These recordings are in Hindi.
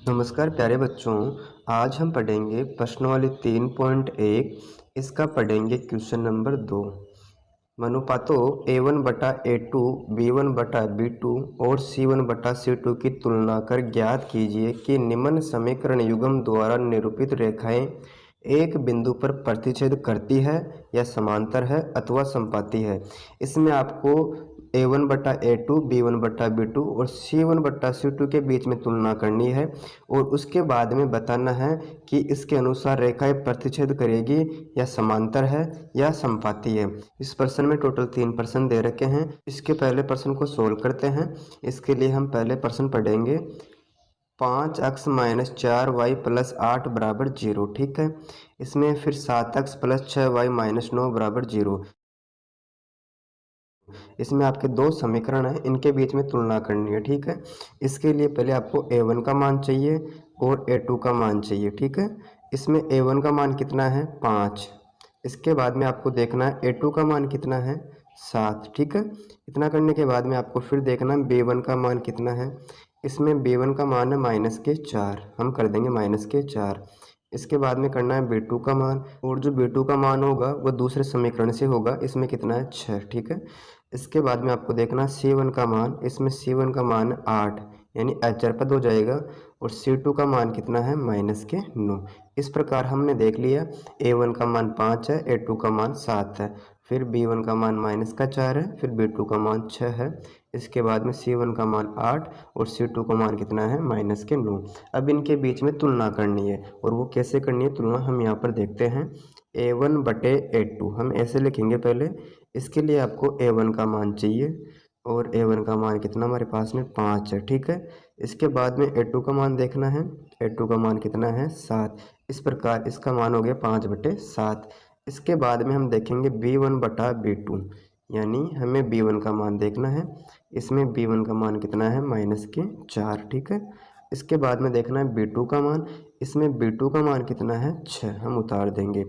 नमस्कार प्यारे बच्चों, आज हम पढ़ेंगे प्रश्नावली 3.1। इसका पढ़ेंगे क्वेश्चन नंबर 2। अनुपातों A1/A2, B1/B2 और C1/C2 की तुलना कर ज्ञात कीजिए कि निम्न समीकरण युग्म द्वारा निरूपित रेखाएं एक बिंदु पर प्रतिच्छेद करती है या समांतर है अथवा समपाती है। इसमें आपको A1/A2, B1/B2 और C1/C2 के बीच में तुलना करनी है और उसके बाद में बताना है कि इसके अनुसार रेखाएं प्रतिच्छेद करेगी या समांतर है या समपाती है। इस प्रश्न में टोटल 3 प्रश्न दे रखे हैं। इसके पहले प्रश्न को सोल्व करते हैं। इसके लिए हम पहले प्रश्न पढ़ेंगे 5x - 4y + 8 = 0। ठीक है, इसमें फिर 7x + 6y - 9 = 0। इसमें आपके दो समीकरण हैं, इनके बीच में तुलना करनी है। ठीक है, इसके लिए पहले आपको A1 का मान चाहिए और A2 का मान चाहिए। ठीक है, इसमें A1 का मान कितना है 5। इसके बाद में आपको देखना है A2 का मान कितना है 7। ठीक है, इतना करने के बाद में आपको फिर देखना है B1 का मान कितना है। इसमें B1 का मान है -4, हम कर देंगे -4। इसके बाद में करना है B2 का मान, और जो B2 का मान होगा वो दूसरे समीकरण से होगा। इसमें कितना है 6। ठीक है, इसके बाद में आपको देखना C1 का मान। इसमें C1 का मान 8 यानी अचर पद हो जाएगा, और C2 का मान कितना है -9। इस प्रकार हमने देख लिया A1 का मान 5 है, A2 का मान 7 है, फिर B1 का मान -4 है, फिर B2 का मान 6 है। इसके बाद में C1 का मान 8 और C2 का मान कितना है -9। अब इनके बीच में तुलना करनी है, और वो कैसे करनी है तुलना हम यहाँ पर देखते हैं। A1/A2 हम ऐसे लिखेंगे पहले। इसके लिए आपको A1 का मान चाहिए, और A1 का मान कितना हमारे पास में 5 है। ठीक है, इसके बाद में A2 का मान देखना है। A2 का मान कितना है 7। इस प्रकार इसका मान हो गया 5/7। इसके बाद में हम देखेंगे B1/B2, यानी हमें B1 का मान देखना है। इसमें B1 का मान कितना है -4। ठीक है, इसके बाद में देखना है B2 का मान। इसमें B2 का मान कितना है 6, हम उतार देंगे।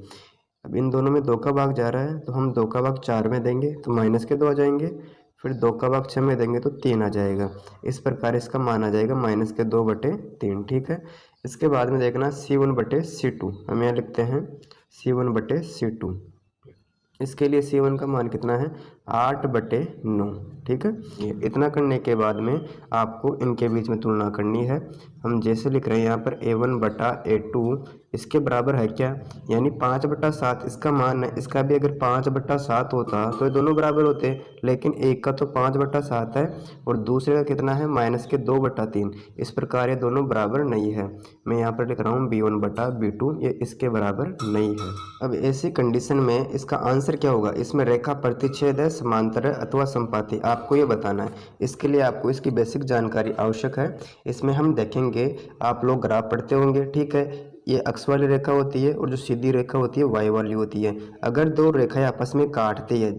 अब इन दोनों में 2 का भाग जा रहा है, तो हम 2 का भाग 4 में देंगे तो माइनस के 2 आ जाएंगे। फिर 2 का भाग 6 में देंगे तो 3 आ जाएगा। इस प्रकार इसका मान आ जाएगा -2/3। ठीक है, इसके बाद में देखना C1/C2, हम यहाँ लिखते हैं C1/C2। इसके लिए C1 का मान कितना है 8/9। ठीक है, ये इतना करने के बाद में आपको इनके बीच में तुलना करनी है। हम जैसे लिख रहे हैं यहाँ पर A1/A2 इसके बराबर है क्या, यानी 5/7 इसका मान है। इसका भी अगर 5/7 होता तो ये दोनों बराबर होते, लेकिन एक का तो 5/7 है और दूसरे का कितना है -2/3। इस प्रकार ये दोनों बराबर नहीं है। मैं यहाँ पर लिख रहा हूँ B1/B2, ये इसके बराबर नहीं है। अब ऐसी कंडीशन में इसका आंसर क्या होगा, इसमें रेखा प्रतिच्छेद है, समांतर है अथवा समपाती, आपको ये बताना है। इसके लिए आपको इसकी बेसिक जानकारी आवश्यक है। इसमें हम देखेंगे, आप लोग ग्राफ पढ़ते होंगे। ठीक है, ये एक्स वाली रेखा होती है और जो सीधी रेखा होती है वाई वाली होती है। अगर दो रेखाएं आपस में काटती है,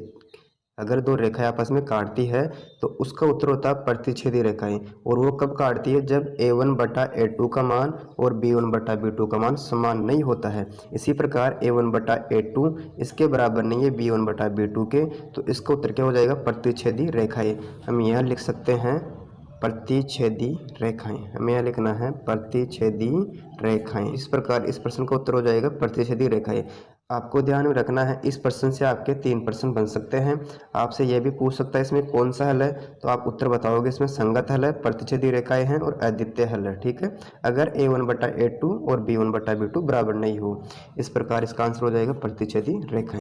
अगर दो रेखाएं आपस में काटती है तो उसका उत्तर होता है प्रतिच्छेदी रेखाएं। और वो कब काटती है, जब A1/A2 का मान और B1/B2 का मान समान नहीं होता है। इसी प्रकार A1/A2 इसके बराबर नहीं है B1/B2 के, तो इसका उत्तर क्या हो जाएगा प्रतिच्छेदी रेखाएं। हम यहाँ लिख सकते हैं प्रतिच्छेदी रेखाएं, हमें यहाँ लिखना है प्रतिच्छेदी रेखाएं। इस प्रकार इस प्रश्न का उत्तर हो जाएगा प्रतिच्छेदी रेखाएं। आपको ध्यान में रखना है, इस प्रश्न से आपके 3 प्रश्न बन सकते हैं। आपसे यह भी पूछ सकता है इसमें कौन सा हल है, तो आप उत्तर बताओगे इसमें संगत हल है, प्रतिच्छेदी रेखाएं हैं और अद्वितीय हल है। ठीक है, अगर A1/A2 और B1/B2 बराबर नहीं हो। इस प्रकार इसका आंसर हो जाएगा प्रतिच्छेदी रेखाएं।